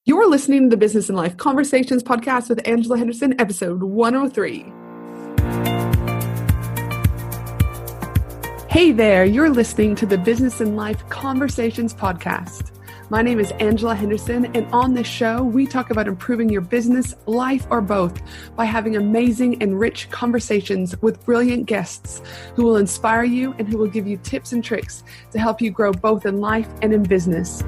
You're listening to the Business and Life Conversations podcast with Angela Henderson, episode 103. Hey there, you're listening to the Business and Life Conversations podcast. My name is Angela Henderson, and on this show, we talk about improving your business, life, or both by having amazing and rich conversations with brilliant guests who will inspire you and who will give you tips and tricks to help you grow both in life and in business.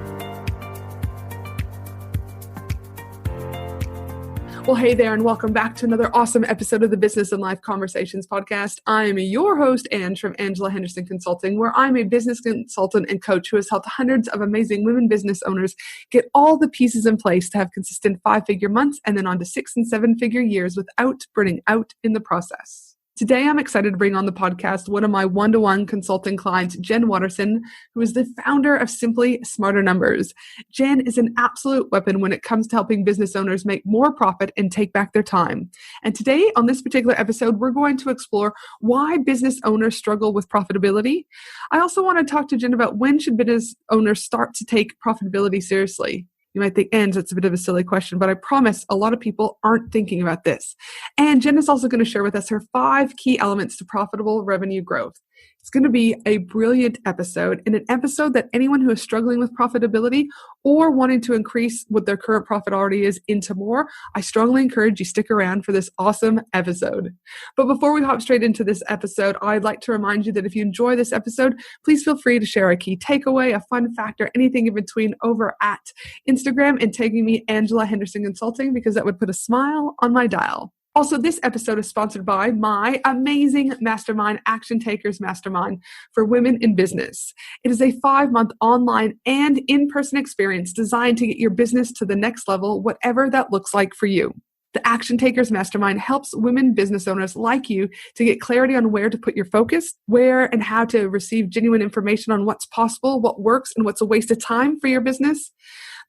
Well, hey there, and welcome back to another awesome episode of the Business and Life Conversations podcast. I'm your host, Ange, from Angela Henderson Consulting, where I'm a business consultant and coach who has helped hundreds of amazing women business owners get all the pieces in place to have consistent 5-figure months and then on to 6- and 7-figure years without burning out in the process. Today, I'm excited to bring on the podcast one of my one-to-one consulting clients, Jen Waterson, who is the founder of Simply Smarter Numbers. Jen is an absolute weapon when it comes to helping business owners make more profit and take back their time. And today, on this particular episode, we're going to explore why business owners struggle with profitability. I also want to talk to Jen about when should business owners start to take profitability seriously. You might think, Ange, that's a bit of a silly question, but I promise a lot of people aren't thinking about this. And Jen is also going to share with us her 5 key elements to profitable revenue growth. It's going to be a brilliant episode, and an episode that anyone who is struggling with profitability or wanting to increase what their current profit already is into more, I strongly encourage you stick around for this awesome episode. But before we hop straight into this episode, I'd like to remind you that if you enjoy this episode, please feel free to share a key takeaway, a fun fact, or anything in between over at Instagram and tagging me Angela Henderson Consulting, because that would put a smile on my dial. Also, this episode is sponsored by my amazing mastermind, Action Takers Mastermind for Women in Business. It is a 5-month online and in-person experience designed to get your business to the next level, whatever that looks like for you. The Action Takers Mastermind helps women business owners like you to get clarity on where to put your focus, where and how to receive genuine information on what's possible, what works, and what's a waste of time for your business.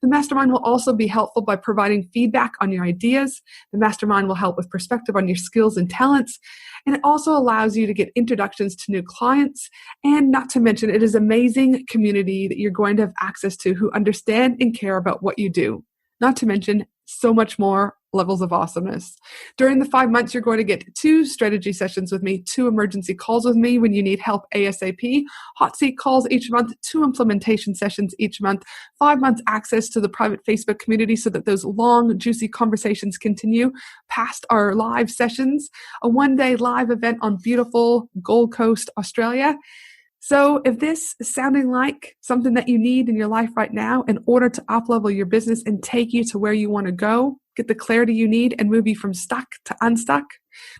The mastermind will also be helpful by providing feedback on your ideas. The mastermind will help with perspective on your skills and talents. And it also allows you to get introductions to new clients. And not to mention, it is an amazing community that you're going to have access to who understand and care about what you do. Not to mention, so much more levels of awesomeness. During the 5 months, you're going to get 2 strategy sessions with me, 2 emergency calls with me when you need help ASAP, hot seat calls each month, 2 implementation sessions each month, 5 months access to the private Facebook community so that those long, juicy conversations continue past our live sessions, a 1-day live event on beautiful Gold Coast, Australia. So if this is sounding like something that you need in your life right now in order to up-level your business and take you to where you want to go, get the clarity you need and move you from stuck to unstuck,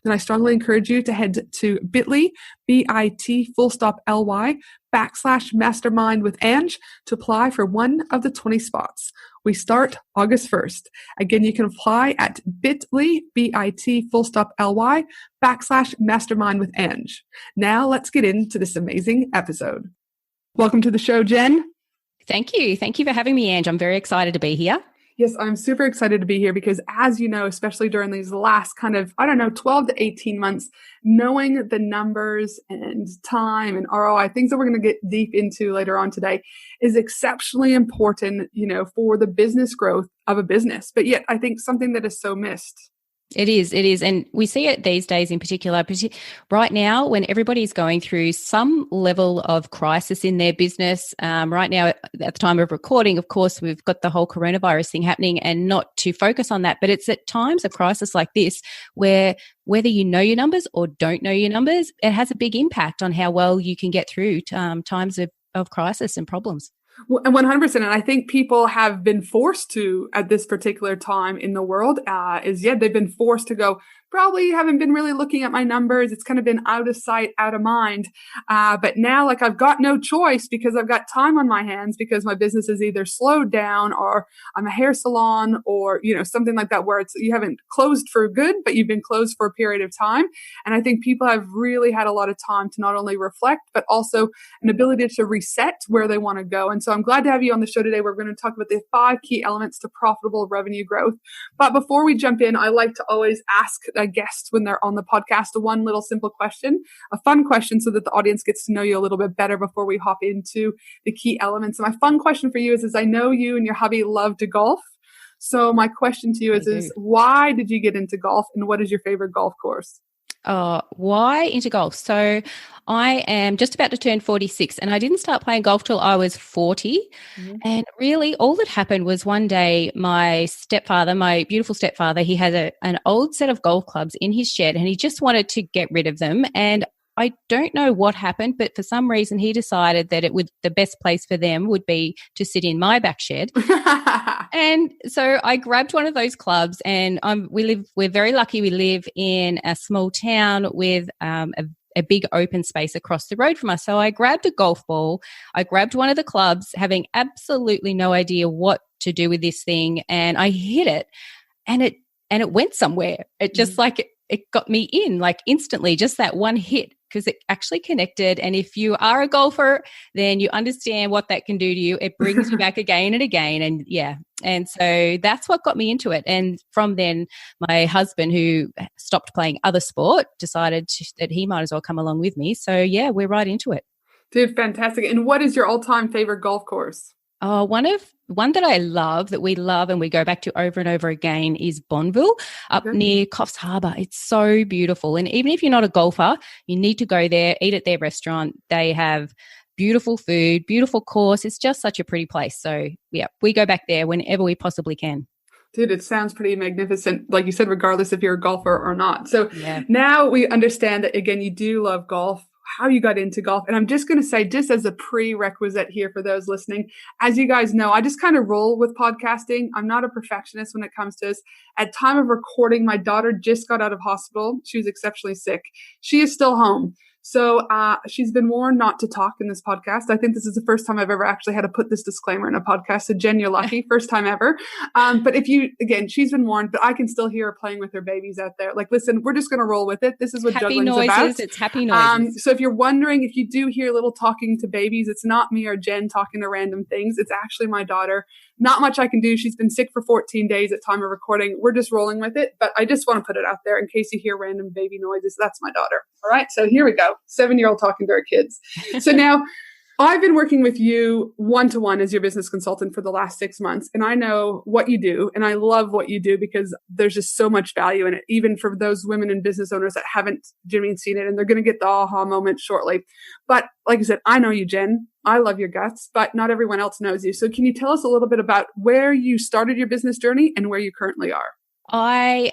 then I strongly encourage you to head to bit.ly, bit.ly/mastermind with Ange to apply for one of the 20 spots. We start August 1st. Again, you can apply at bit.ly, bit.ly/mastermind with Ange. Now let's get into this amazing episode. Welcome to the show, Jen. Thank you. Thank you for having me, Ange. I'm very excited to be here. Yes, I'm super excited to be here because, as you know, especially during these last 12 to 18 months, knowing the numbers and time and ROI, things that we're going to get deep into later on today, is exceptionally important, for the business growth of a business. But yet, I think something that is so missed. It is. And we see it these days in particular, right now when everybody's going through some level of crisis in their business. Right now, at the time of recording, of course, we've got the whole coronavirus thing happening, and not to focus on that. But it's at times of crisis like this where whether you know your numbers or don't know your numbers, it has a big impact on how well you can get through times of crisis and problems. 100%. And I think people have been forced to, at this particular time in the world, they've been forced to go, probably haven't been really looking at my numbers. It's kind of been out of sight, out of mind. But now, I've got no choice because I've got time on my hands because my business is either slowed down or I'm a hair salon or, something like that where you haven't closed for good, but you've been closed for a period of time. And I think people have really had a lot of time to not only reflect, but also an ability to reset where they want to go. And so I'm glad to have you on the show today. We're going to talk about the 5 key elements to profitable revenue growth. But before we jump in, I like to always ask a guest when they're on the podcast one little simple question, a fun question so that the audience gets to know you a little bit better before we hop into the key elements. And my fun question for you is I know you and your hubby love to golf. So my question to you They is do. why did you get into golf and what is your favorite golf course? Why into golf? So I am just about to turn 46 and I didn't start playing golf till I was 40. Mhm. And really all that happened was one day my stepfather, my beautiful stepfather, he had an old set of golf clubs in his shed and he just wanted to get rid of them. And I don't know what happened, but for some reason he decided that the best place for them would be to sit in my back shed. And so I grabbed one of those clubs and we're very lucky. We live in a small town with a big open space across the road from us. So I grabbed a golf ball. I grabbed one of the clubs, having absolutely no idea what to do with this thing. And I hit it and it went somewhere. It just it got me in like instantly, just that one hit, because it actually connected. And if you are a golfer, then you understand what that can do to you. It brings you back again and again. And yeah. And so that's what got me into it. And from then, my husband, who stopped playing other sport, decided that he might as well come along with me. So yeah, we're right into it. Dude, fantastic. And what is your all-time favorite golf course? One that I love, that we love and we go back to over and over again, is Bonville up near Coffs Harbour. It's so beautiful. And even if you're not a golfer, you need to go there, eat at their restaurant. They have beautiful food, beautiful course. It's just such a pretty place. So yeah, we go back there whenever we possibly can. Dude, it sounds pretty magnificent, like you said, regardless if you're a golfer or not. So now we understand that, again, you do love golf, how you got into golf. And I'm just going to say, just as a prerequisite here for those listening, as you guys know, I just kind of roll with podcasting. I'm not a perfectionist when it comes to this. At time of recording, my daughter just got out of hospital. She was exceptionally sick. She is still home. So she's been warned not to talk in this podcast. I think this is the first time I've ever actually had to put this disclaimer in a podcast. So Jen, you're lucky. First time ever. But again, she's been warned, but I can still hear her playing with her babies out there. Like, listen, we're just going to roll with it. This is what happy juggling's noises, about. It's happy noises. So if you're wondering, if you do hear little talking to babies, it's not me or Jen talking to random things. It's actually my daughter. Not much I can do. She's been sick for 14 days at time of recording. We're just rolling with it. But I just want to put it out there in case you hear random baby noises. That's my daughter. All right. So here we go. 7-year-old talking to her kids. So now I've been working with you one-to-one as your business consultant for the last 6 months. And I know what you do. And I love what you do because there's just so much value in it, even for those women and business owners that haven't, seen it. And they're going to get the aha moment shortly. But like I said, I know you, Jen. I love your guts, but not everyone else knows you. So can you tell us a little bit about where you started your business journey and where you currently are? I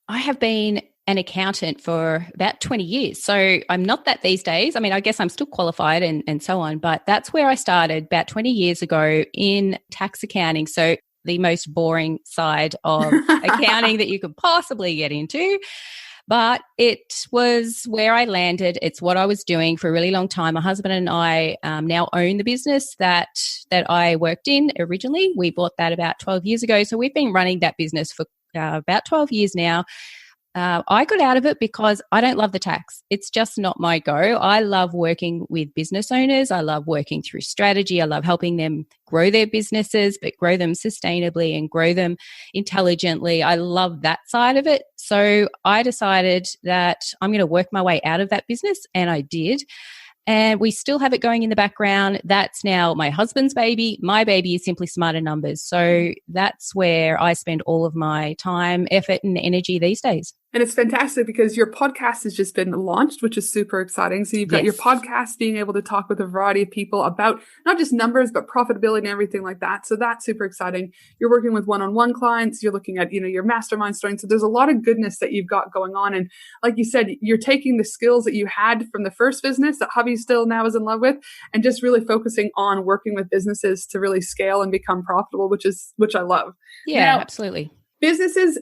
have been an accountant for about 20 years. So I'm not that these days. I mean, I guess I'm still qualified and so on, but that's where I started about 20 years ago in tax accounting. So the most boring side of accounting that you could possibly get into. But it was where I landed. It's what I was doing for a really long time. My husband and I now own the business that I worked in originally. We bought that about 12 years ago. So we've been running that business for about 12 years now. I got out of it because I don't love the tax. It's just not my go. I love working with business owners. I love working through strategy. I love helping them grow their businesses, but grow them sustainably and grow them intelligently. I love that side of it. So I decided that I'm going to work my way out of that business, and I did. And we still have it going in the background. That's now my husband's baby. My baby is Simply Smarter Numbers. So that's where I spend all of my time, effort, and energy these days. And it's fantastic because your podcast has just been launched, which is super exciting. So you've got your podcast, being able to talk with a variety of people about not just numbers, but profitability and everything like that. So that's super exciting. You're working with one-on-one clients. You're looking at, your mastermind story. So there's a lot of goodness that you've got going on. And like you said, you're taking the skills that you had from the first business that hubby still now is in love with, and just really focusing on working with businesses to really scale and become profitable, which I love. Yeah, now, absolutely. Businesses,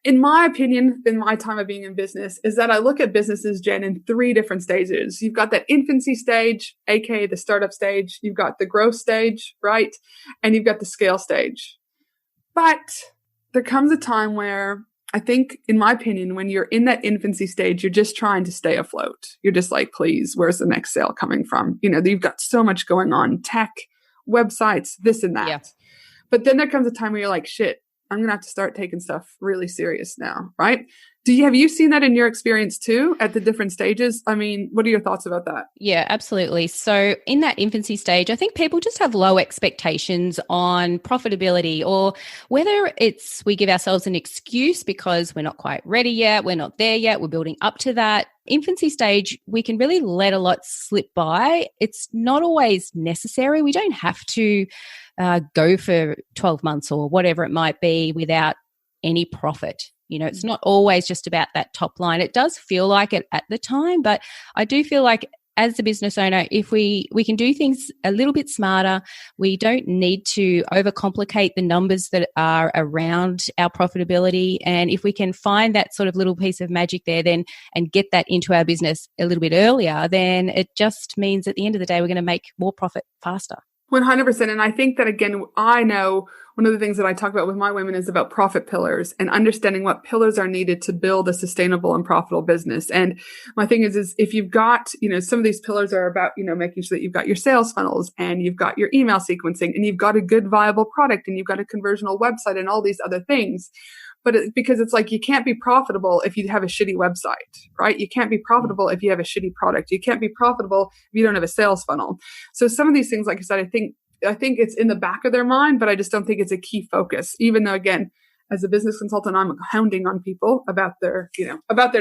in my opinion, in my time of being in business, is that I look at businesses, Jen, in 3 different stages. You've got that infancy stage, aka the startup stage. You've got the growth stage, right? And you've got the scale stage. But there comes a time where I think, in my opinion, when you're in that infancy stage, you're just trying to stay afloat. You're just like, please, where's the next sale coming from? You've got so much going on, tech, websites, this and that. Yeah. But then there comes a time where you're like, shit, I'm going to have to start taking stuff really serious now, right? Have you seen that in your experience too at the different stages? I mean, what are your thoughts about that? Yeah, absolutely. So in that infancy stage, I think people just have low expectations on profitability, or whether it's we give ourselves an excuse because we're not quite ready yet, we're not there yet, we're building up to that. Infancy stage, we can really let a lot slip by. It's not always necessary. We don't have to go for 12 months or whatever it might be without any profit. It's not always just about that top line. It does feel like it at the time, but I do feel like as a business owner, if we can do things a little bit smarter, we don't need to overcomplicate the numbers that are around our profitability. And if we can find that sort of little piece of magic there then and get that into our business a little bit earlier, then it just means at the end of the day, we're going to make more profit faster. 100%. And I think that, again, I know one of the things that I talk about with my women is about profit pillars and understanding what pillars are needed to build a sustainable and profitable business. And my thing is if you've got, some of these pillars are about, making sure that you've got your sales funnels and you've got your email sequencing and you've got a good viable product and you've got a conversional website and all these other things. But because it's like, you can't be profitable if you have a shitty website, right? You can't be profitable if you have a shitty product. You can't be profitable if you don't have a sales funnel. So some of these things, like I said, I think it's in the back of their mind, but I just don't think it's a key focus, even though, again, as a business consultant, I'm hounding on people about their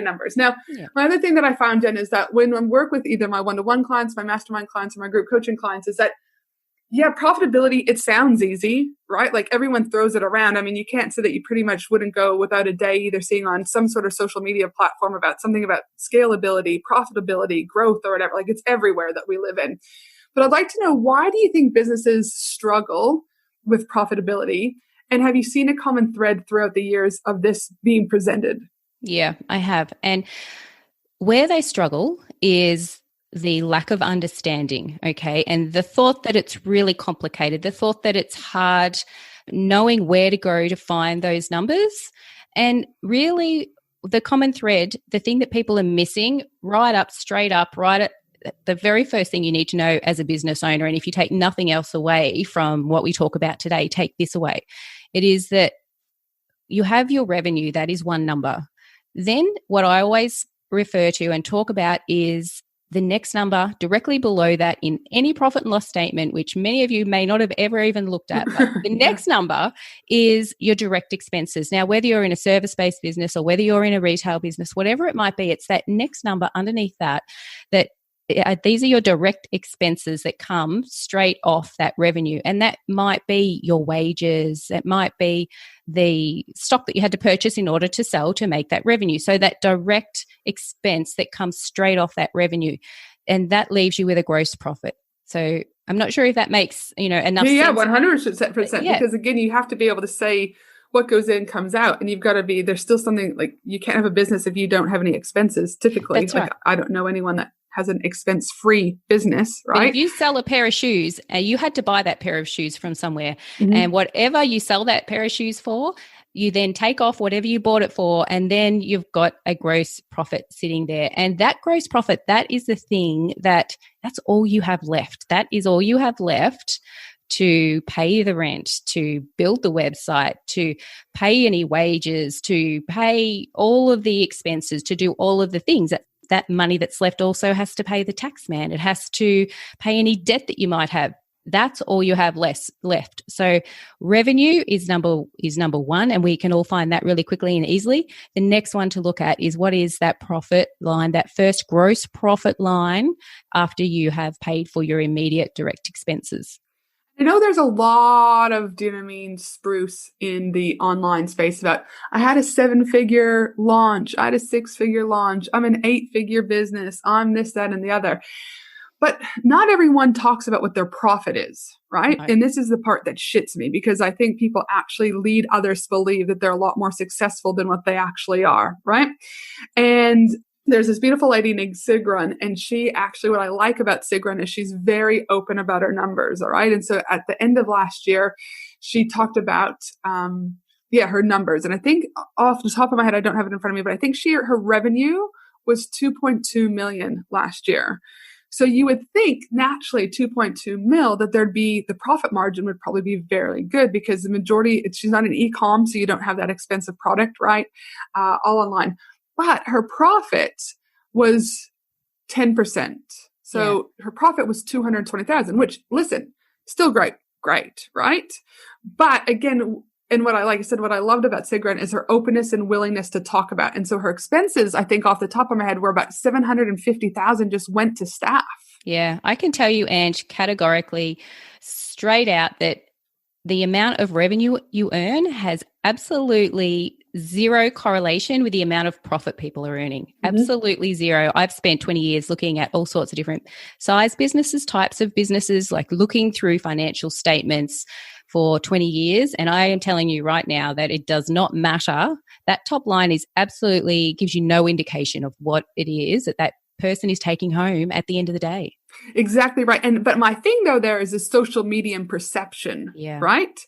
numbers. Now, My other thing that I found, Jen, is that when I work with either my one-to-one clients, my mastermind clients, or my group coaching clients, is that profitability, it sounds easy, right? Like everyone throws it around. I mean, you can't say that you pretty much wouldn't go without a day either seeing on some sort of social media platform about something about scalability, profitability, growth, or whatever. Like it's everywhere that we live in. But I'd like to know, why do you think businesses struggle with profitability? And have you seen a common thread throughout the years of this being presented? Yeah, I have. And where they struggle is the lack of understanding, okay? And the thought that it's really complicated, the thought that it's hard knowing where to go to find those numbers. And really the common thread, the thing that people are missing right at the very first thing you need to know as a business owner, and if you take nothing else away from what we talk about today, take this away. It is that you have your revenue, that is one number. Then what I always refer to and talk about is the next number directly below that in any profit and loss statement, which many of you may not have ever even looked at. But the next number is your direct expenses. Now, whether you're in a service-based business or whether you're in a retail business, whatever it might be, it's that next number underneath that these are your direct expenses that come straight off that revenue. And that might be your wages. It might be the stock that you had to purchase in order to sell to make that revenue. So that direct expense that comes straight off that revenue. And that leaves you with a gross profit. So I'm not sure if that makes, enough sense. Yeah, 100%. Yeah. Because again, you have to be able to say what goes in comes out, and you've got to be, there's still something like, you can't have a business if you don't have any expenses. Typically, that's right. I don't know anyone that has an expense-free business, right? But if you sell a pair of shoes, you had to buy that pair of shoes from somewhere. Mm-hmm. And whatever you sell that pair of shoes for, you then take off whatever you bought it for, and then you've got a gross profit sitting there. And that gross profit, that is the thing that's all you have left. That is all you have left to pay the rent, to build the website, to pay any wages, to pay all of the expenses, to do all of the things. That money that's left also has to pay the tax man. It has to pay any debt that you might have. That's all you have left. So revenue is number one, and we can all find that really quickly and easily. The next one to look at is, what is that profit line, that first gross profit line after you have paid for your immediate direct expenses. I know there's a lot of, spruce in the online space about, I had a 7-figure launch, I had a 6-figure launch, I'm an 8-figure business, I'm this, that, and the other. But not everyone talks about what their profit is, right? And this is the part that shits me, because I think people actually lead others to believe that they're a lot more successful than what they actually are, right? And there's this beautiful lady named Sigrun, and she actually, what I like about Sigrun is she's very open about her numbers, all right? And so at the end of last year, she talked about, her numbers. And I think off the top of my head, I don't have it in front of me, but I think her revenue was 2.2 million last year. So you would think naturally 2.2 mil that there'd be the profit margin would probably be very good because the majority, she's not an e-com, so you don't have that expensive product, right? All online. But her profit was 10%. So her profit was 220,000, which, listen, still great, right? But again, and what I loved about Sigrun is her openness and willingness to talk about. And so her expenses, I think off the top of my head, were about 750,000 just went to staff. Yeah, I can tell you, Ange, categorically, straight out that the amount of revenue you earn has absolutely zero correlation with the amount of profit people are earning. Absolutely zero. I've spent 20 years looking at all sorts of different size businesses, types of businesses, like looking through financial statements for 20 years. And I am telling you right now that it does not matter. That top line is absolutely gives you no indication of what it is that person is taking home at the end of the day. Exactly right. But my thing though there is a social media perception, right?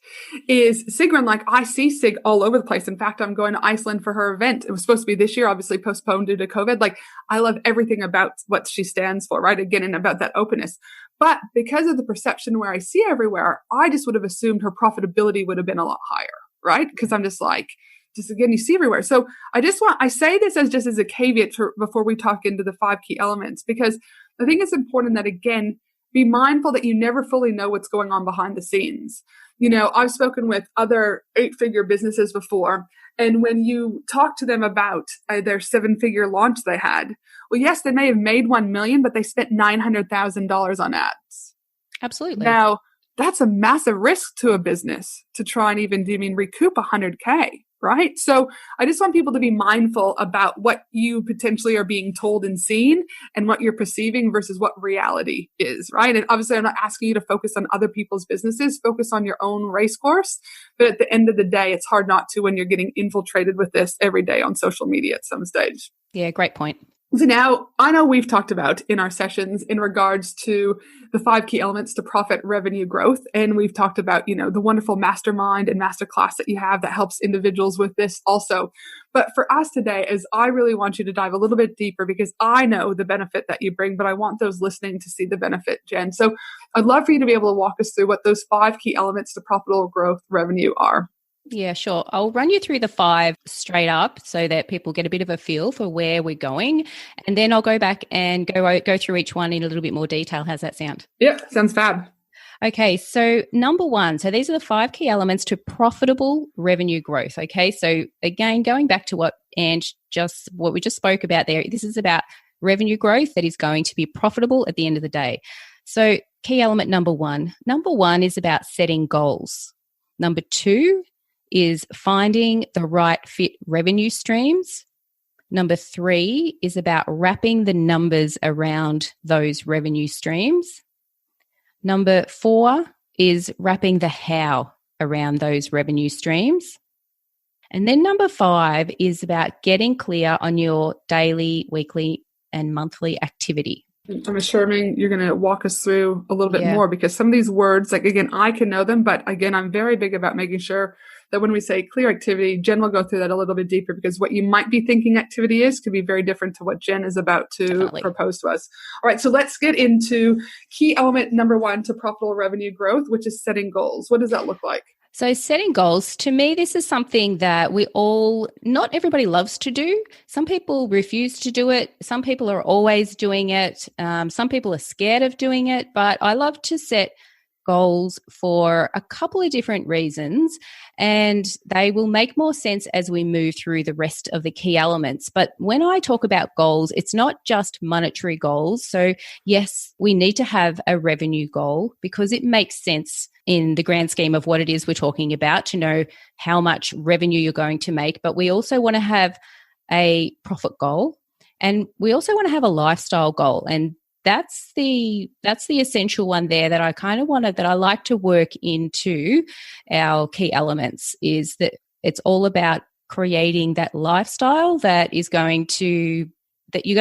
Is Sigrun, like I see Sig all over the place. In fact, I'm going to Iceland for her event. It was supposed to be this year, obviously postponed due to COVID. Like I love everything about what she stands for, right? Again, and about that openness. But because of the perception where I see everywhere, I just would have assumed her profitability would have been a lot higher, right? Because I'm just again, you see everywhere. So I say this as a caveat before we talk into the 5 key elements, because I think it's important that, again, be mindful that you never fully know what's going on behind the scenes. I've spoken with other 8-figure businesses before, and when you talk to them about their 7-figure launch they had, well, yes, they may have made 1 million, but they spent $900,000 on ads. Absolutely. Now, that's a massive risk to a business to try and even recoup 100K. Right? So I just want people to be mindful about what you potentially are being told and seen and what you're perceiving versus what reality is, right? And obviously I'm not asking you to focus on other people's businesses, focus on your own race course. But at the end of the day, it's hard not to when you're getting infiltrated with this every day on social media at some stage. Yeah, great point. So now I know we've talked about in our sessions in regards to the 5 key elements to profit revenue growth. And we've talked about, the wonderful mastermind and masterclass that you have that helps individuals with this also. But for us today, is I really want you to dive a little bit deeper because I know the benefit that you bring, but I want those listening to see the benefit, Jen. So I'd love for you to be able to walk us through what those 5 key elements to profitable growth revenue are. Yeah, sure. I'll run you through the 5 straight up so that people get a bit of a feel for where we're going. And then I'll go back and go through each one in a little bit more detail. How's that sound? Yeah, sounds fab. Okay, so number 1. So these are the 5 key elements to profitable revenue growth. Okay, so again, going back to what we just spoke about there, this is about revenue growth that is going to be profitable at the end of the day. So key element number 1. Number 1 is about setting goals. Number 2 is finding the right fit revenue streams. Number 3 is about wrapping the numbers around those revenue streams. Number 4 is wrapping the how around those revenue streams. And then number 5 is about getting clear on your daily, weekly, and monthly activity. I'm assuming you're going to walk us through a little bit more because some of these words, again, I can know them, but again, I'm very big about making sure that when we say clear activity, Jen will go through that a little bit deeper because what you might be thinking activity is could be very different to what Jen is about to propose to us. All right, so let's get into key element number 1 to profitable revenue growth, which is setting goals. What does that look like? So setting goals, to me, this is something that not everybody loves to do. Some people refuse to do it. Some people are always doing it. Some people are scared of doing it, but I love to set goals for a couple of different reasons, and they will make more sense as we move through the rest of the key elements. But when I talk about goals, it's not just monetary goals. So yes, we need to have a revenue goal because it makes sense in the grand scheme of what it is we're talking about to know how much revenue you're going to make. But we also want to have a profit goal, and we also want to have a lifestyle goal. And that's the essential one there that I kind of that I like to work into our key elements, is that it's all about creating that lifestyle that you're going to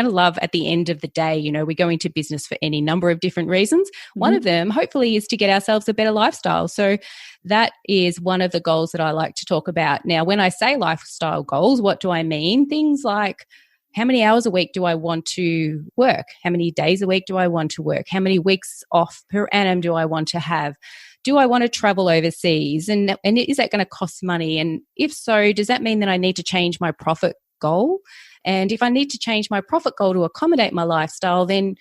love at the end of the day. We go into business for any number of different reasons. Mm-hmm. One of them, hopefully, is to get ourselves a better lifestyle. So that is one of the goals that I like to talk about. Now, when I say lifestyle goals, what do I mean? Things like how many hours a week do I want to work? How many days a week do I want to work? How many weeks off per annum do I want to have? Do I want to travel overseas? And is that going to cost money? And if so, does that mean that I need to change my profit goal? And if I need to change my profit goal to accommodate my lifestyle, then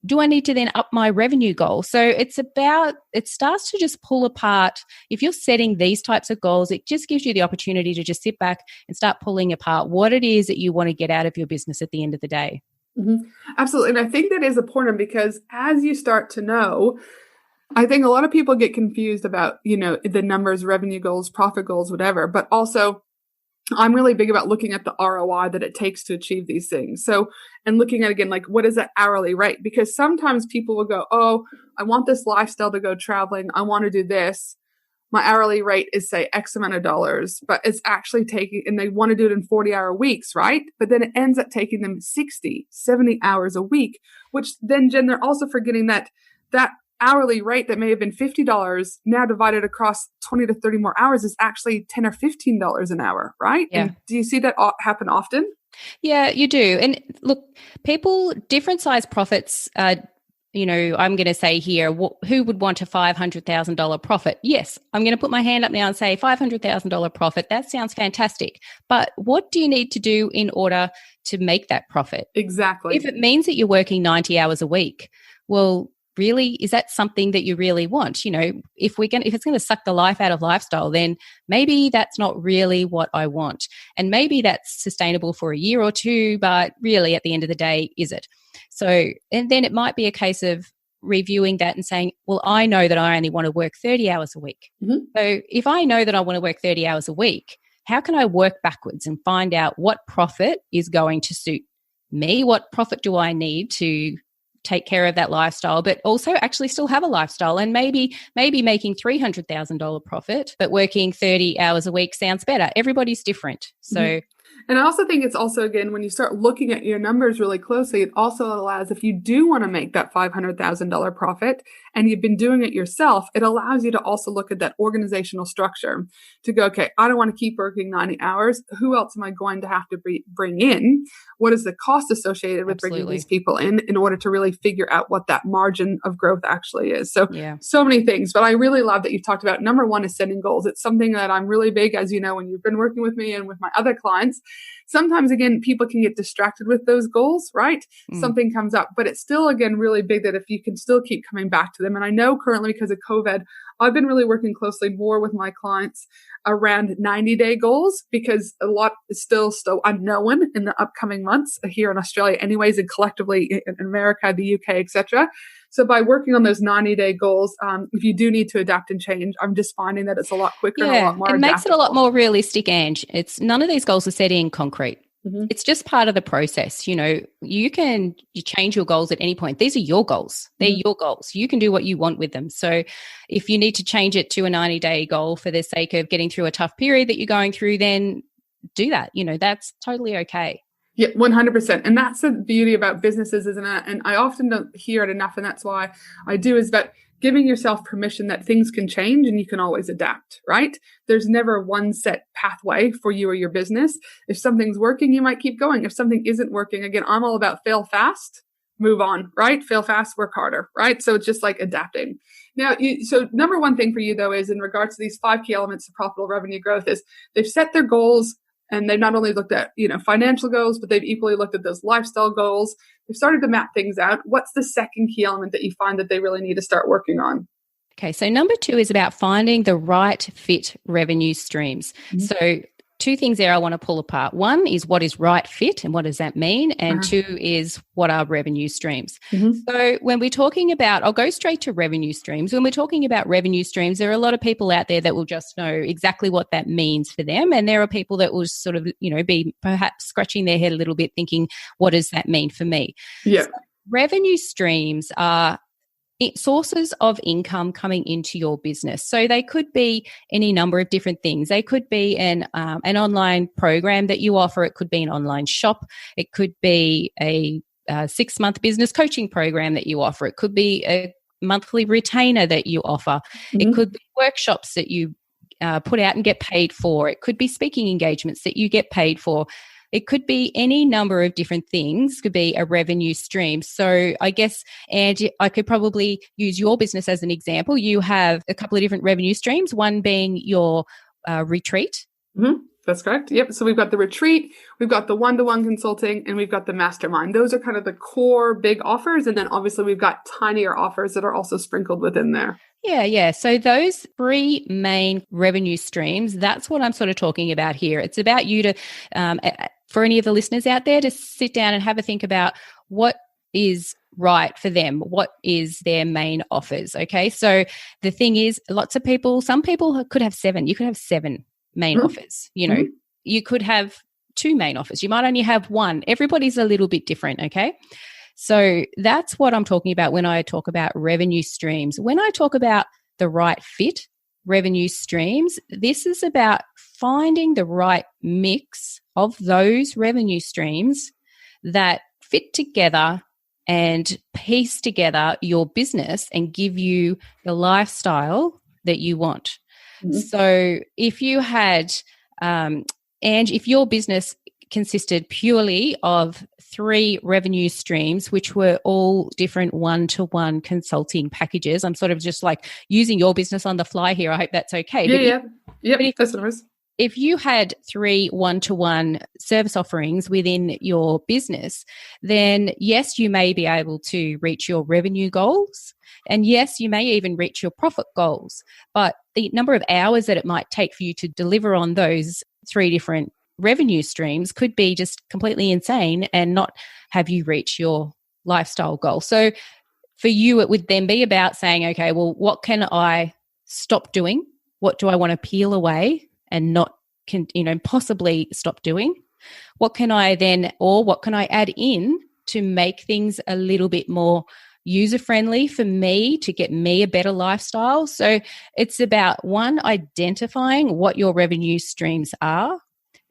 do I need to then up my revenue goal? So it starts to just pull apart. If you're setting these types of goals, it just gives you the opportunity to just sit back and start pulling apart what it is that you want to get out of your business at the end of the day. Mm-hmm. Absolutely. And I think that is important because as you start to know, I think a lot of people get confused about, the numbers, revenue goals, profit goals, whatever, but also I'm really big about looking at the ROI that it takes to achieve these things. So, and looking at, again, like, what is that hourly rate? Because sometimes people will go, oh, I want this lifestyle to go traveling. I want to do this. My hourly rate is, say, X amount of dollars, but it's actually taking, and they want to do it in 40-hour weeks, right? But then it ends up taking them 60, 70 hours a week, which then, Jen, they're also forgetting that hourly rate that may have been $50 now divided across 20 to 30 more hours is actually $10 or $15 an hour, right? Yeah. And do you see that happen often? Yeah, you do. And look, people, different size profits, I'm going to say here, who would want a $500,000 profit? Yes, I'm going to put my hand up now and say $500,000 profit. That sounds fantastic. But what do you need to do in order to make that profit? Exactly. If it means that you're working 90 hours a week, well, really, is that something that you really want? If it's going to suck the life out of lifestyle, then maybe that's not really what I want. And maybe that's sustainable for a year or two, but really at the end of the day, is it? So, and then it might be a case of reviewing that and saying, well, I know that I only want to work 30 hours a week. Mm-hmm. So if I know that I want to work 30 hours a week, how can I work backwards and find out what profit is going to suit me? What profit do I need to take care of that lifestyle, but also actually still have a lifestyle? And maybe making $300,000 profit, but working 30 hours a week sounds better. Everybody's different. So mm-hmm. And I also think it's also, again, when you start looking at your numbers really closely, it also allows, if you do want to make that $500,000 profit and you've been doing it yourself, it allows you to also look at that organizational structure to go, okay, I don't want to keep working 90 hours. Who else am I going to have to bring in? What is the cost associated with bringing these people in order to really figure out what that margin of growth actually is? So, So many things. But I really love that you've talked about, number one is setting goals. It's something that I'm really big, as you know, when you've been working with me and with my other clients. Sometimes, again, people can get distracted with those goals, right? Something comes up, but it's still, again, really big that if you can still keep coming back to them. And I know currently because of COVID, I've been really working closely more with my clients around 90-day goals because a lot is still unknown in the upcoming months here in Australia anyways, and collectively in America, the UK, etc. So by working on those 90-day goals, if you do need to adapt and change, I'm just finding that it's a lot quicker and a lot more adaptable. It makes it a lot more realistic, Ange. It's none of these goals are set in concrete. Mm-hmm. It's just part of the process. You change your goals at any point. These are your goals. They're your goals. You can do what you want with them. So if you need to change it to a 90-day goal for the sake of getting through a tough period that you're going through, then do that. That's totally okay. Yeah, 100%. And that's the beauty about businesses, isn't it? And I often don't hear it enough. And that's why I do, is that giving yourself permission that things can change and you can always adapt, right? There's never one set pathway for you or your business. If something's working, you might keep going. If something isn't working, again, I'm all about fail fast, move on, right? Fail fast, work harder, right? So it's just like adapting. Now, so number one thing for you, though, is in regards to these 5 key elements of profitable revenue growth is they've set their goals. And they've not only looked at, financial goals, but they've equally looked at those lifestyle goals. They've started to map things out. What's the second key element that you find that they really need to start working on? Okay, so number 2 is about finding the right fit revenue streams. Mm-hmm. So 2 things there I want to pull apart. 1 is what is right fit and what does that mean? And 2 is what are revenue streams? Mm-hmm. So when we're talking about, I'll go straight to revenue streams. When we're talking about revenue streams, there are a lot of people out there that will just know exactly what that means for them. And there are people that will sort of, be perhaps scratching their head a little bit thinking, what does that mean for me? Yeah. So revenue streams are sources of income coming into your business. So they could be any number of different things. They could be an online program that you offer. It could be an online shop. It could be a 6-month business coaching program that you offer. It could be a monthly retainer that you offer. Mm-hmm. It could be workshops that you put out and get paid for. It could be speaking engagements that you get paid for. it could be any number of different things, could be a revenue stream. So I guess, Angie, I could probably use your business as an example. You have a couple of different revenue streams, one being your retreat. Mm-hmm. That's correct. Yep. So we've got the retreat, we've got the one-to-one consulting, and we've got the mastermind. Those are kind of the core big offers. And then obviously we've got tinier offers that are also sprinkled within there. Yeah. So those three main revenue streams, that's what I'm sort of talking about here. It's about you to, for any of the listeners out there, to sit down and have a think about what is right for them. What is their main offers? Okay. So the thing is, lots of people, some people could have 7. You could have 7 main offers. You could have 2 main offers. You might only have 1. Everybody's a little bit different. Okay. So that's what I'm talking about when I talk about revenue streams. When I talk about the right fit revenue streams, this is about finding the right mix of those revenue streams that fit together and piece together your business and give you the lifestyle that you want. Mm-hmm. So if you had, and if your business consisted purely of 3 revenue streams, which were all different one-to-one consulting packages, I'm sort of just like using your business on the fly here. I hope that's okay. If you had 3 one-to-one service offerings within your business, then yes, you may be able to reach your revenue goals. And yes, you may even reach your profit goals. But the number of hours that it might take for you to deliver on those 3 different revenue streams could be just completely insane and not have you reach your lifestyle goal. So for you, it would then be about saying, okay, well, what can I stop doing? What do I want to peel away and not possibly stop doing? What can I then, or what can I add in to make things a little bit more user-friendly for me to get me a better lifestyle? So it's about, one, identifying what your revenue streams are.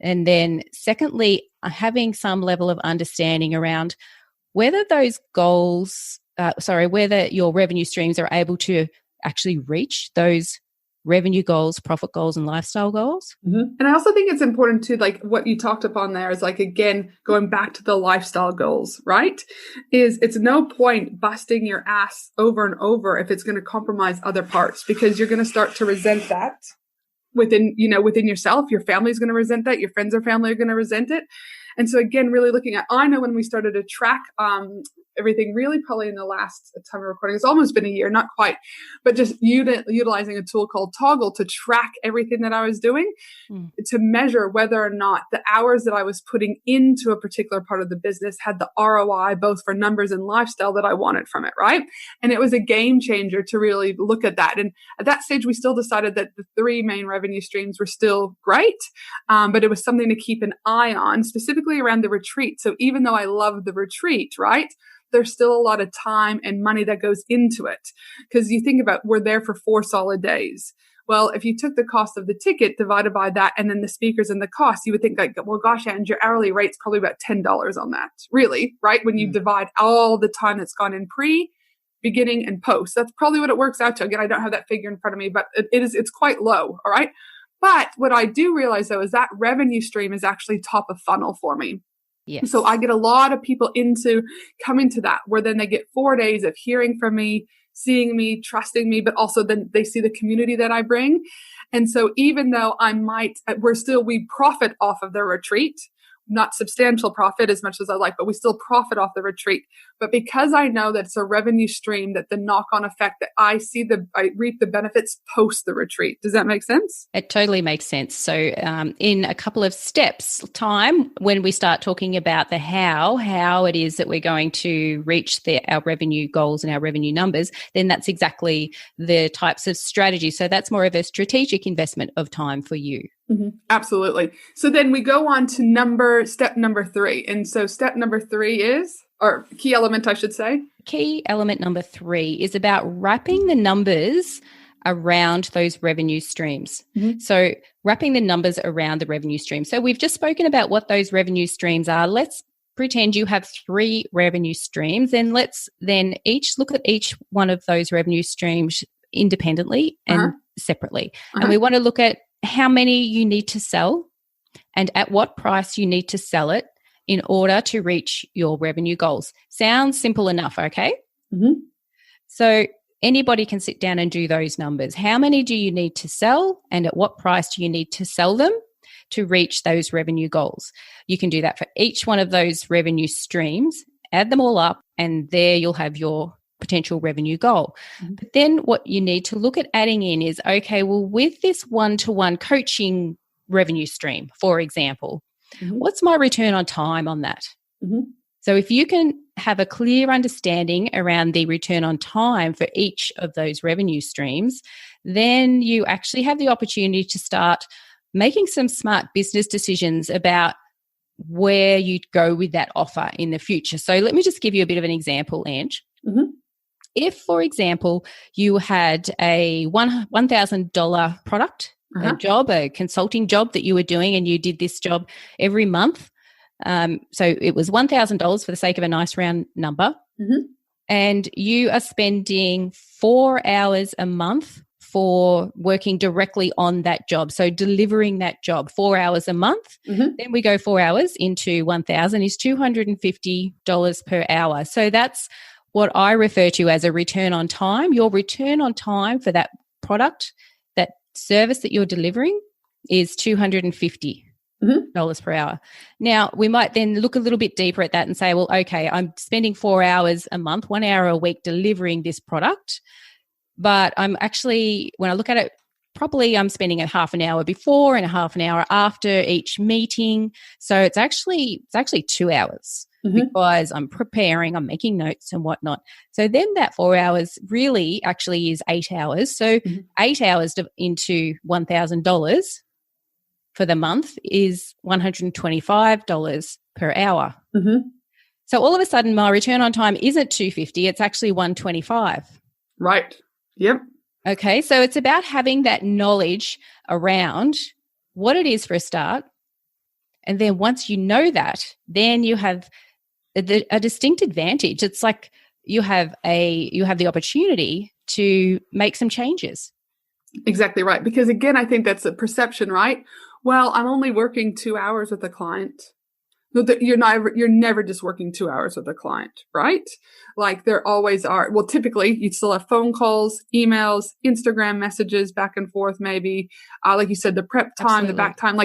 And then secondly, having some level of understanding around whether those goals, whether your revenue streams are able to actually reach those revenue goals, profit goals, and lifestyle goals. Mm-hmm. And I also think it's important to, like, what you talked upon there is, like, again, going back to the lifestyle goals, right? It's no point busting your ass over and over if it's going to compromise other parts, because you're going to start to resent that within yourself. Your family's going to resent that. Your friends or family are going to resent it. And so again, really looking at, I know when we started to track everything, really probably in the last time of recording, it's almost been a year, not quite, but just utilizing a tool called Toggle to track everything that I was doing, to measure whether or not the hours that I was putting into a particular part of the business had the ROI, both for numbers and lifestyle, that I wanted from it, right? And it was a game changer to really look at that. And at that stage, we still decided that the 3 main revenue streams were still great, but it was something to keep an eye on, specifically around the retreat. So even though I love the retreat, right, there's still a lot of time and money that goes into it. Because you think about, we're there for 4 solid days. Well, if you took the cost of the ticket divided by that and then the speakers and the cost, you would think, like, well, gosh, and your hourly rate's probably about $10 on that, really, right? When you divide all the time that's gone in pre, beginning, and post. That's probably what it works out to. Again, I don't have that figure in front of me, but it's quite low, all right? But what I do realize, though, is that revenue stream is actually top of funnel for me. Yes. So I get a lot of people coming to that, where then they get 4 days of hearing from me, seeing me, trusting me, but also then they see the community that I bring. And so even though we profit off of the retreat, not substantial profit as much as I like, but we still profit off the retreat. But because I know that it's a revenue stream, that the knock-on effect that I reap the benefits post the retreat. Does that make sense? It totally makes sense. So in a couple of steps time, when we start talking about the how it is that we're going to reach our revenue goals and our revenue numbers, then that's exactly the types of strategy. So that's more of a strategic investment of time for you. Mm-hmm. Absolutely. So then we go on to step number 3. And so step number 3 is, or key element, I should say. Key element number 3 is about wrapping the numbers around those revenue streams. Mm-hmm. So wrapping the numbers around the revenue stream. So we've just spoken about what those revenue streams are. Let's pretend you have 3 revenue streams, and let's then look at each one of those revenue streams independently and separately. And we want to look at how many you need to sell and at what price you need to sell it in order to reach your revenue goals. Sounds simple enough, okay? Mm-hmm. So anybody can sit down and do those numbers. How many do you need to sell, and at what price do you need to sell them to reach those revenue goals? You can do that for each one of those revenue streams, add them all up, and there you'll have your potential revenue goal. Mm-hmm. But then what you need to look at adding in is, okay, well, with this one-to-one coaching revenue stream, for example, Mm-hmm. what's my return on time on that? Mm-hmm. So if you can have a clear understanding around the return on time for each of those revenue streams, then you actually have the opportunity to start making some smart business decisions about where you'd go with that offer in the future. So let me just give you a bit of an example, Ange. Mm-hmm. If, for example, you had a $1,000 product, Uh-huh. a job, a consulting job that you were doing, and you did this job every month. So it was $1,000 for the sake of a nice round number. Mm-hmm. And you are spending 4 hours a month for working directly on that job. So delivering that job, 4 hours a month. Mm-hmm. Then we go 4 hours into 1,000 is $250 per hour. So that's what I refer to as a return on time. Your return on time for that product, that service that you're delivering, is $250 per hour. Now, we might then look a little bit deeper at that and say, well, okay, I'm spending 4 hours a month, 1 hour a week delivering this product, but I'm actually, when I look at it properly, I'm spending a half an hour before and a half an hour after each meeting. So it's actually 2 hours. Mm-hmm. Because I'm preparing, I'm making notes and whatnot. So then that 4 hours really actually is 8 hours. So 8 hours into $1,000 for the month is $125 per hour. Mm-hmm. So all of a sudden my return on time isn't $250, it's actually $125. Right. Yep. Okay, so it's about having that knowledge around what it is for a start. And then once you know that, then you have a distinct advantage. It's like you have the opportunity to make some changes. Exactly right. Because again, I think that's a perception, right? Well, I'm only working 2 hours with a client. No, you're never just working 2 hours with a client, right? Like there always are. Well, typically you still have phone calls, emails, Instagram messages back and forth, maybe. Like you said, the prep time, Absolutely. the back time.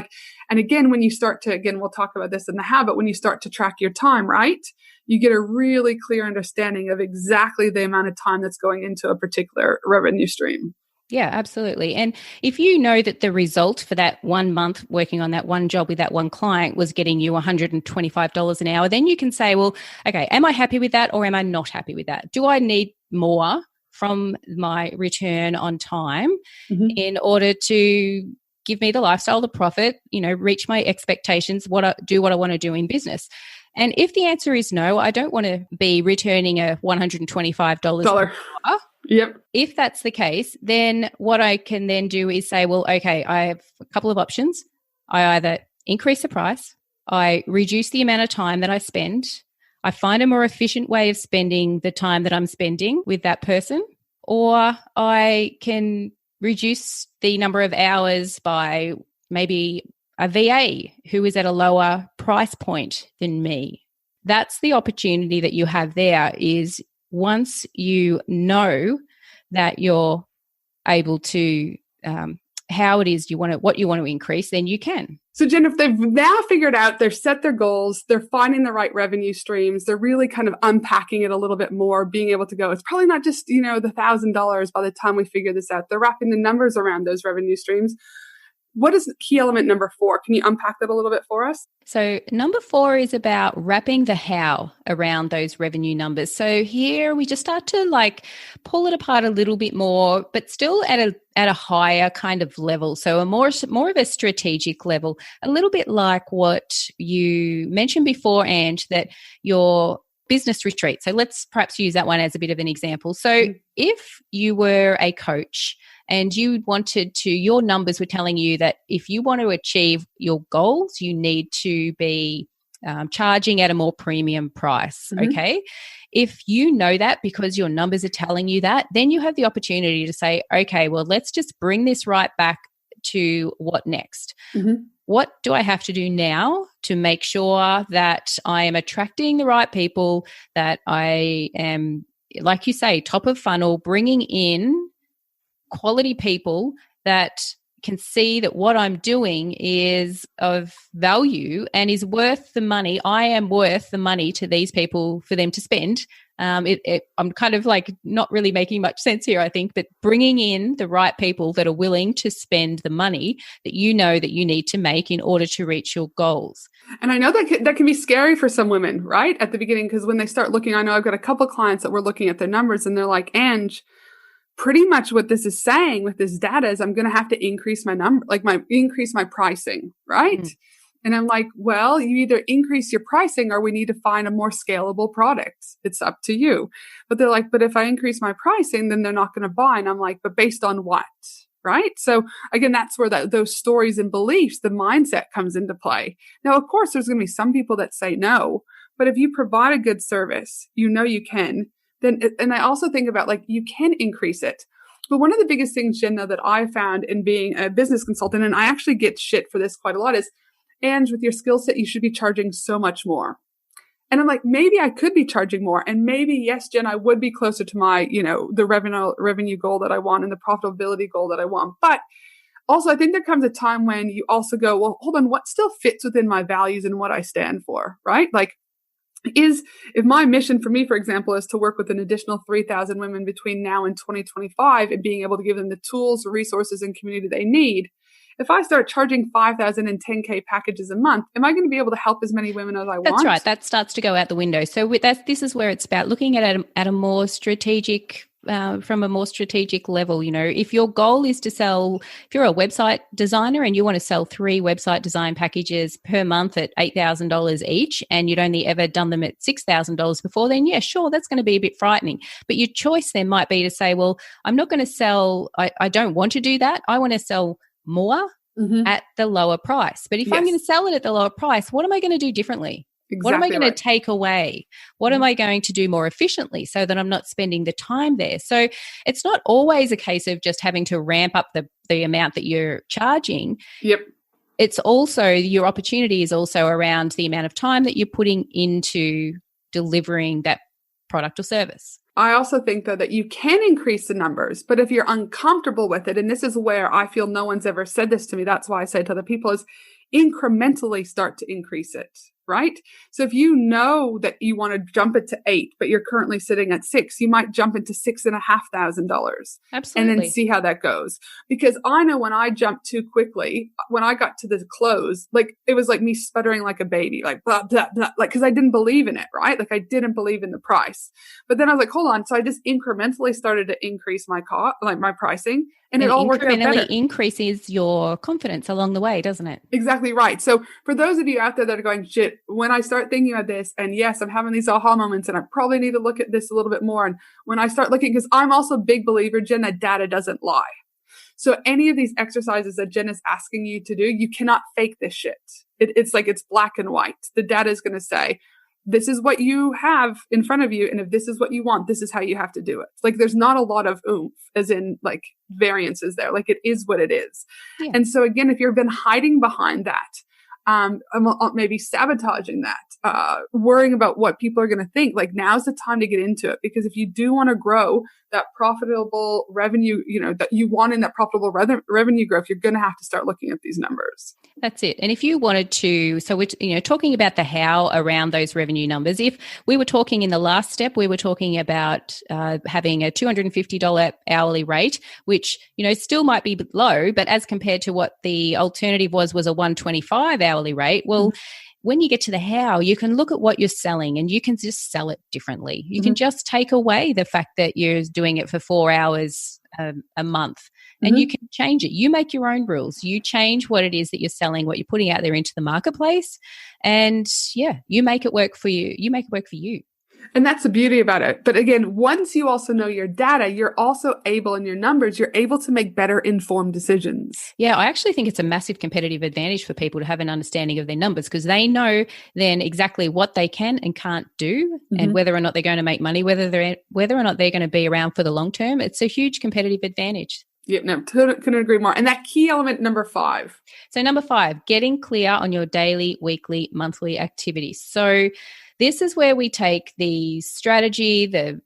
And again, when you start to, we'll talk about this in the habit, when you start to track your time, right? You get a really clear understanding of exactly the amount of time that's going into a particular revenue stream. Yeah, absolutely. And if you know that the result for that 1 month working on that one job with that one client was getting you $125 an hour, then you can say, well, okay, am I happy with that or am I not happy with that? Do I need more from my return on time in order to give me the lifestyle, the profit, reach my expectations, what I want to do in business? And if the answer is no, I don't want to be returning a $125 per hour. Yep. If that's the case, then what I can then do is say, well, okay, I have a couple of options. I either increase the price, I reduce the amount of time that I spend, I find a more efficient way of spending the time that I'm spending with that person, or I can reduce the number of hours by maybe a VA who is at a lower price point than me. That's the opportunity that you have there, is once you know that you're able to, how it is what you want to increase, then you can. So Jen, if they've now figured out, they've set their goals, they're finding the right revenue streams, they're really kind of unpacking it a little bit more, being able to go, it's probably not just, the $1,000 by the time we figure this out. They're wrapping the numbers around those revenue streams. What is key element number 4? Can you unpack that a little bit for us? So number 4 is about wrapping the how around those revenue numbers. So here we just start to pull it apart a little bit more, but still at a higher kind of level. So a more of a strategic level, a little bit like what you mentioned before, Ange, that your business retreat. So let's perhaps use that one as a bit of an example. So if you were a coach and you wanted to, your numbers were telling you that if you want to achieve your goals, you need to be charging at a more premium price, okay? If you know that because your numbers are telling you that, then you have the opportunity to say, okay, well, let's just bring this right back to what next? what do I have to do now to make sure that I am attracting the right people, that I am, like you say, top of funnel, bringing in quality people that can see that what I'm doing is of value and is worth the money. I am worth the money to these people for them to spend. I'm kind of like not really making much sense here, I think, but bringing in the right people that are willing to spend the money that you know that you need to make in order to reach your goals. And I know that can be scary for some women, right? At the beginning, because when they start looking, I know I've got a couple clients that were looking at their numbers and they're like, Ange, pretty much what this is saying with this data is I'm going to have to increase my number, increase my pricing, right? And I'm like, well, you either increase your pricing or we need to find a more scalable product. It's up to you. But they're like, but if I increase my pricing, then they're not going to buy. And I'm like, but based on what? Right? So again, that's where those stories and beliefs, the mindset comes into play. Now, of course, there's going to be some people that say no, but if you provide a good service, you know you can. And I also think about like, you can increase it. But one of the biggest things, Jen, though, that I found in being a business consultant, and I actually get shit for this quite a lot, is, and with your skill set, you should be charging so much more. And I'm like, maybe I could be charging more. And maybe, yes, Jen, I would be closer to my, the revenue goal that I want and the profitability goal that I want. But also, I think there comes a time when you also go, well, hold on, what still fits within my values and what I stand for, right? Like, if my mission for me, for example, is to work with an additional 3,000 women between now and 2025 and being able to give them the tools, resources, and community they need. If I start charging 5,000 and 10K packages a month, am I going to be able to help as many women as I want? That's right. That starts to go out the window. So this is where it's about looking at a more strategic, from a more strategic level. If your goal is to sell, if you're a website designer and you want to sell 3 website design packages per month at $8,000 each, and you'd only ever done them at $6,000 before, then yeah, sure, that's going to be a bit frightening. But your choice then might be to say, well, I'm not going to sell, I don't want to do that. I want to sell more at the lower price. But if I'm going to sell it at the lower price, what am I going to do differently? Exactly. What am I going to take away? What am I going to do more efficiently so that I'm not spending the time there? So it's not always a case of just having to ramp up the amount that you're charging. Yep. It's also, your opportunity is also around the amount of time that you're putting into delivering that product or service. I also think, though, that you can increase the numbers, but if you're uncomfortable with it, and this is where I feel no one's ever said this to me, that's why I say to other people, is incrementally start to increase it, right? So if you know that you want to jump it to 8, but you're currently sitting at 6, you might jump into $6,500. Absolutely. And then see how that goes. Because I know when I jumped too quickly, when I got to the close, like it was like me sputtering like a baby, like blah, blah, blah, like, cause I didn't believe in it, right? Like I didn't believe in the price. But then I was like, hold on. So I just incrementally started to increase my cost, like my pricing. And it all worked out better. Incrementally increases your confidence along the way, doesn't it? Exactly right. So for those of you out there that are going, shit, when I start thinking about this, and yes, I'm having these aha moments and I probably need to look at this a little bit more. And when I start looking, because I'm also a big believer, Jen, that data doesn't lie. So any of these exercises that Jen is asking you to do, you cannot fake this shit. It's like it's black and white. The data is going to say, this is what you have in front of you. And if this is what you want, this is how you have to do it. Like there's not a lot of oomph, as in like variances there. Like it is what it is. Yeah. And so again, if you've been hiding behind that, maybe sabotaging that, worrying about what people are going to think, like now's the time to get into it. Because if you do want to grow that profitable revenue, that you want in that profitable revenue growth, you're going to have to start looking at these numbers. That's it. And if you wanted to, so we're talking about the how around those revenue numbers. If we were talking in the last step, we were talking about having a $250 hourly rate, which, still might be low, but as compared to what the alternative was a $125 hourly rate. Well, when you get to the how, you can look at what you're selling and you can just sell it differently. You can just take away the fact that you're doing it for 4 hours a month and you can change it. You make your own rules. You change what it is that you're selling, what you're putting out there into the marketplace. And yeah, you make it work for you. You make it work for you. And that's the beauty about it. But again, once you also know your data, you're also able in your numbers, you're able to make better informed decisions. Yeah, I actually think it's a massive competitive advantage for people to have an understanding of their numbers because they know then exactly what they can and can't do and whether or not they're going to make money, whether or not they're going to be around for the long term. It's a huge competitive advantage. Yep, no, couldn't agree more. And that key element number 5. So number 5, getting clear on your daily, weekly, monthly activities. So this is where we take the strategy, the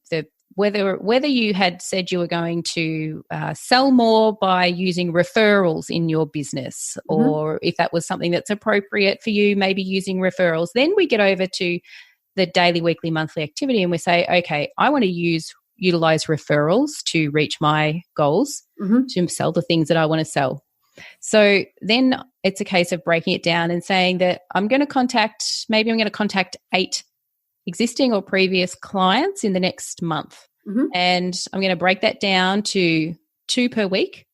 whether you had said you were going to sell more by using referrals in your business, or if that was something that's appropriate for you, maybe using referrals. Then we get over to the daily, weekly, monthly activity, and we say, okay, I want to utilize referrals to reach my goals, to sell the things that I want to sell. So then it's a case of breaking it down and saying that I'm going to contact 8 existing or previous clients in the next month. And I'm going to break that down to 2 per week.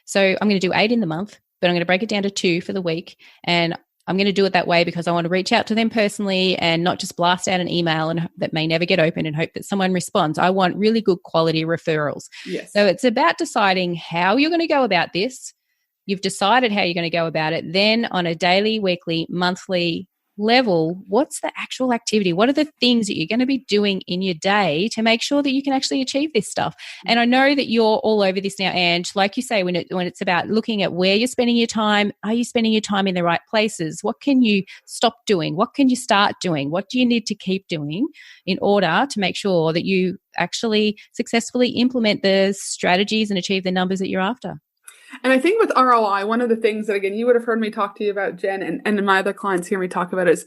So I'm going to do 8 in the month, but I'm going to break it down to 2 for the week. And I'm going to do it that way because I want to reach out to them personally and not just blast out an email and that may never get open and hope that someone responds. I want really good quality referrals. Yes. So it's about deciding how you're going to go about this. You've decided how you're going to go about it. Then on a daily, weekly, monthly level, what's the actual activity? What are the things that you're going to be doing in your day to make sure that you can actually achieve this stuff? And I know that you're all over this now, Ange. Like you say, when it's about looking at where you're spending your time, are you spending your time in the right places? What can you stop doing? What can you start doing? What do you need to keep doing in order to make sure that you actually successfully implement the strategies and achieve the numbers that you're after? And I think with ROI, one of the things that, again, you would have heard me talk to you about, Jen, and my other clients hear me talk about is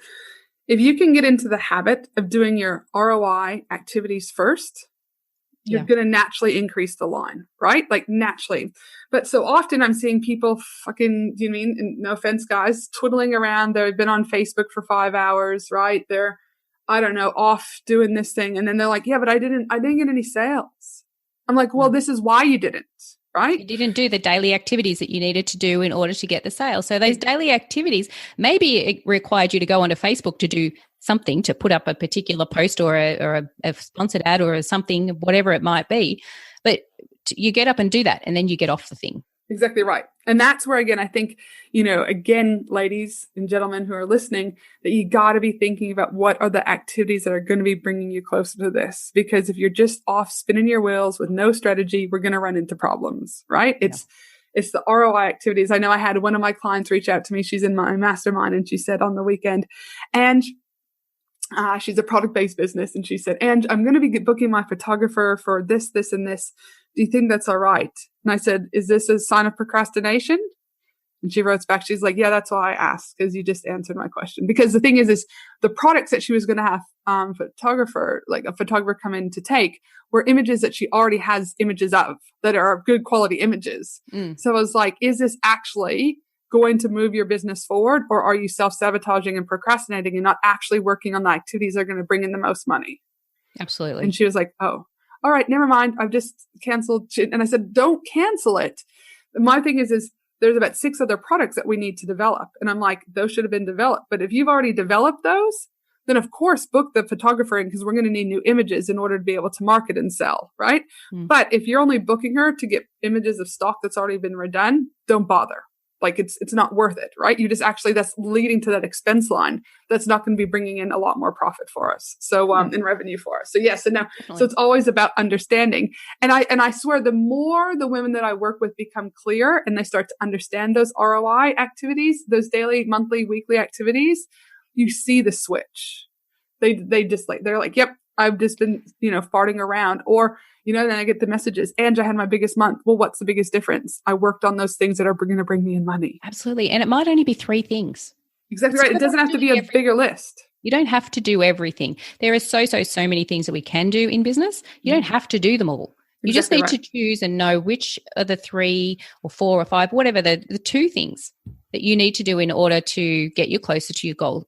if you can get into the habit of doing your ROI activities first, you're going to naturally increase the line, right? Like naturally. But so often I'm seeing people fucking, do you mean, and no offense, guys, twiddling around. They've been on Facebook for 5 hours, right? They're, I don't know, off doing this thing. And then they're like, yeah, but I didn't get any sales. I'm like, well, this is why you didn't. Right? You didn't do the daily activities that you needed to do in order to get the sale. So those daily activities, maybe it required you to go onto Facebook to do something, to put up a particular post or a sponsored ad or something, whatever it might be. But you get up and do that, and then you get off the thing. Exactly right. And that's where, again, I think, again, ladies and gentlemen who are listening, that you got to be thinking about what are the activities that are going to be bringing you closer to this. Because if you're just off spinning your wheels with no strategy, we're going to run into problems, right? Yeah. It's the ROI activities. I know I had one of my clients reach out to me. She's in my mastermind, and she said on the weekend, and she's a product-based business. And she said, and I'm going to be booking my photographer for this, this, and this. Do you think that's all right? And I said, is this a sign of procrastination? And she wrote back, she's like, yeah, that's why I asked, because you just answered my question. Because the thing is the products that she was going to have a photographer come in to take were images that she already has images of that are good quality images. So I was like, is this actually going to move your business forward, or are you self-sabotaging and procrastinating and not actually working on the activities that are going to bring in the most money? Absolutely. And she was like, oh, all right, never mind. I've just canceled. And I said, don't cancel it. My thing is there's about 6 other products that we need to develop. And I'm like, those should have been developed. But if you've already developed those, then of course, book the photographer in, because we're going to need new images in order to be able to market and sell, right? But if you're only booking her to get images of stock that's already been redone, don't bother. Like it's not worth it, right? You just that's leading to that expense line that's not going to be bringing in a lot more profit for us. So, in revenue for us. So yes. And now, so it's always about understanding. And I swear the more the women that I work with become clear and they start to understand those ROI activities, those daily, monthly, weekly activities, you see the switch. They just they're like, yep, I've just been, farting around, or, then I get the messages, and I had my biggest month. Well, what's the biggest difference? I worked on those things that are going to bring me in money. Absolutely. And it might only be 3 things. Exactly right. It doesn't have to be a bigger list. You don't have to do everything. There are so many things that we can do in business. You don't have to do them all. You just need to choose and know which are the 3 or 4 or 5, whatever the 2 things that you need to do in order to get you closer to your goal.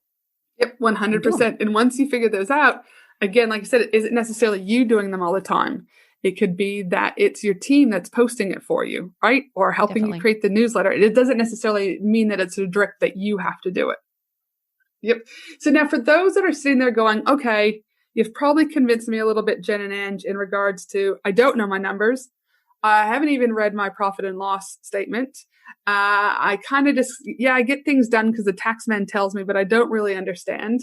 Yep, 100%. And once you figure those out, again, like I said, it isn't necessarily you doing them all the time. It could be that it's your team that's posting it for you, right? Or helping you create the newsletter. It doesn't necessarily mean that it's a direct that you have to do it. Yep. So now for those that are sitting there going, okay, you've probably convinced me a little bit, Jen and Ange, in regards to, I don't know my numbers. I haven't even read my profit and loss statement. I kind of just, I get things done because the tax man tells me, but I don't really understand.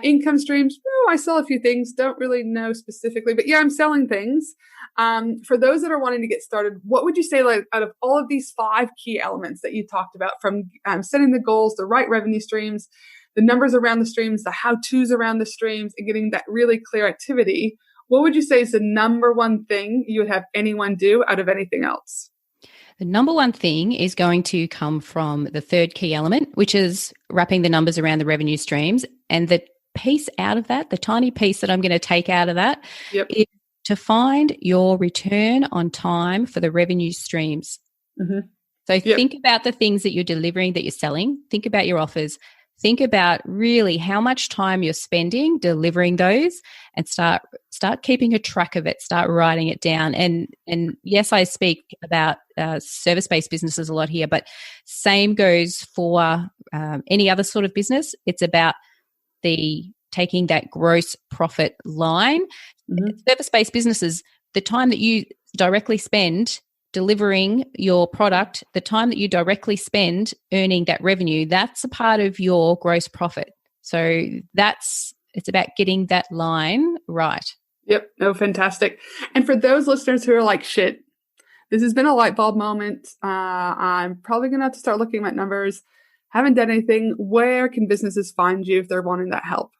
Income streams, oh, I sell a few things, don't really know specifically, but yeah, I'm selling things. For those that are wanting to get started, what would you say, like, out of all of these 5 key elements that you talked about, from setting the goals, the right revenue streams, the numbers around the streams, the how-tos around the streams, and getting that really clear activity, what would you say is the number one thing you would have anyone do out of anything else? The number one thing is going to come from the third key element, which is wrapping the numbers around the revenue streams. And the piece out of that, the tiny piece that I'm going to take out of that, is to find your return on time for the revenue streams. Mm-hmm. So think about the things that you're delivering, that you're selling. Think about your offers. Think about really how much time you're spending delivering those, and start keeping a track of it. Start writing it down. And yes, I speak about service-based businesses a lot here, but same goes for any other sort of business. It's about taking that gross profit line. Mm-hmm. Service-based businesses, the time that you directly spend delivering your product, the time that you directly spend earning that revenue, that's a part of your gross profit. So it's about getting that line right. Yep. Oh, fantastic. And for those listeners who are like, shit, this has been a light bulb moment. I'm probably going to have to start looking at numbers. Haven't done anything. Where can businesses find you if they're wanting that help?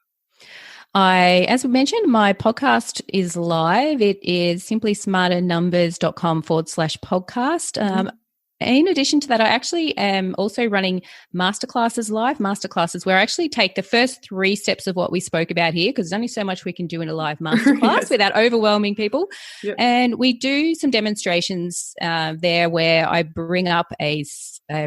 As we mentioned, my podcast is live. It is simplysmarternumbers.com/podcast. In addition to that, I actually am also running masterclasses where I actually take the first 3 steps of what we spoke about here, because there's only so much we can do in a live masterclass without overwhelming people. Yep. And we do some demonstrations there where I bring up a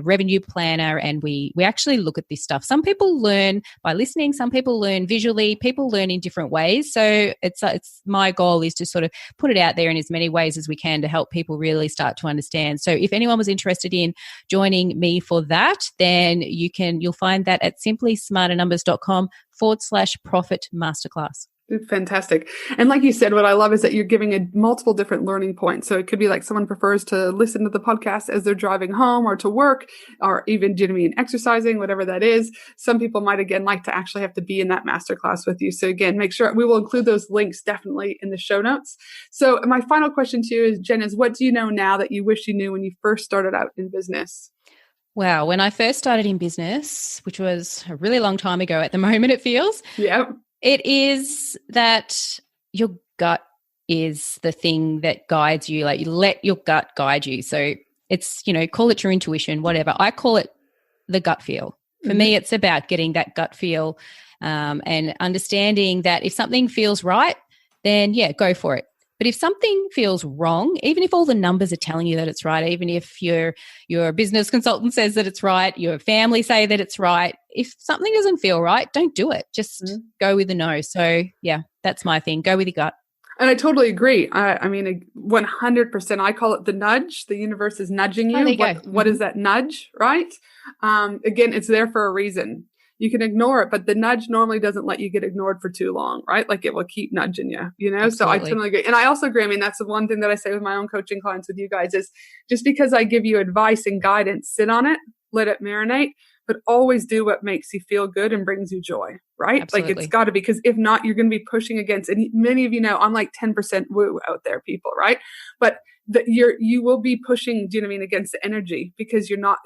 revenue planner, and we actually look at this stuff. Some people learn by listening, some people learn visually, people learn in different ways. So it's my goal is to sort of put it out there in as many ways as we can to help people really start to understand. So if anyone was interested in joining me for that, then you'll find that at simplysmarternumbers.com/profit masterclass. Fantastic. And like you said, what I love is that you're giving multiple different learning points. So it could be like someone prefers to listen to the podcast as they're driving home or to work, or even exercising, whatever that is. Some people might, again, like to actually have to be in that masterclass with you. So again, make sure we will include those links definitely in the show notes. So my final question to you is, Jen, is what do you know now that you wish you knew when you first started out in business? Wow. When I first started in business, which was a really long time ago at the moment, it feels. Yep. It is that your gut is the thing that guides you. Like, you let your gut guide you. So it's, call it your intuition, whatever. I call it the gut feel. For me, it's about getting that gut feel and understanding that if something feels right, then go for it. But if something feels wrong, even if all the numbers are telling you that it's right, even if your business consultant says that it's right, your family say that it's right, if something doesn't feel right, don't do it. Just go with the no. So that's my thing. Go with your gut. And I totally agree. I mean, 100%. I call it the nudge. The universe is nudging you. Oh, there you go. What is that nudge, right? Again, it's there for a reason. You can ignore it, but the nudge normally doesn't let you get ignored for too long, right? Like, it will keep nudging you, Absolutely. So I totally agree. And I also agree. I mean, that's the one thing that I say with my own coaching clients with you guys is, just because I give you advice and guidance, sit on it, let it marinate, but always do what makes you feel good and brings you joy, right? Absolutely. Like, it's got to be, because if not, you're going to be pushing against, and many of you know, I'm like 10% woo out there, people, right? But you will be pushing, do you know what I mean, against the energy, because you're not,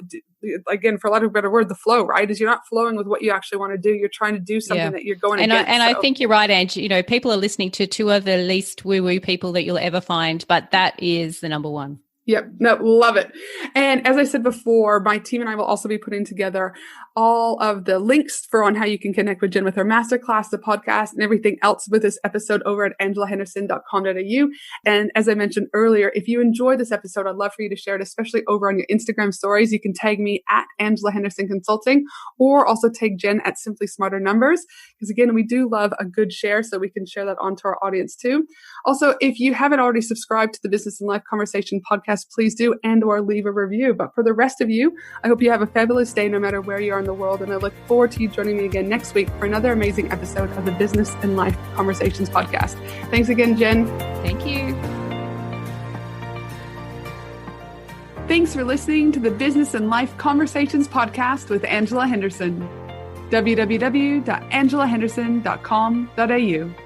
again, for a lot of better word, the flow, right? Is you're not flowing with what you actually want to do. You're trying to do something that you're going against. I think you're right, Ange. People are listening to 2 of the least woo-woo people that you'll ever find, but that is the number one. Yep. No, love it. And as I said before, my team and I will also be putting together all of the links on how you can connect with Jen with her masterclass, the podcast, and everything else with this episode over at angelahenderson.com.au. And as I mentioned earlier, if you enjoy this episode, I'd love for you to share it, especially over on your Instagram stories. You can tag me at Angela Henderson Consulting, or also tag Jen at Simply Smarter Numbers. Because again, we do love a good share, so we can share that onto our audience too. Also, if you haven't already subscribed to the Business and Life Conversation podcast, please do, and/or leave a review. But for the rest of you, I hope you have a fabulous day no matter where you are in the world. And I look forward to you joining me again next week for another amazing episode of the Business and Life Conversations podcast. Thanks again, Jen. Thank you. Thanks for listening to the Business and Life Conversations podcast with Angela Henderson. www.angelahenderson.com.au.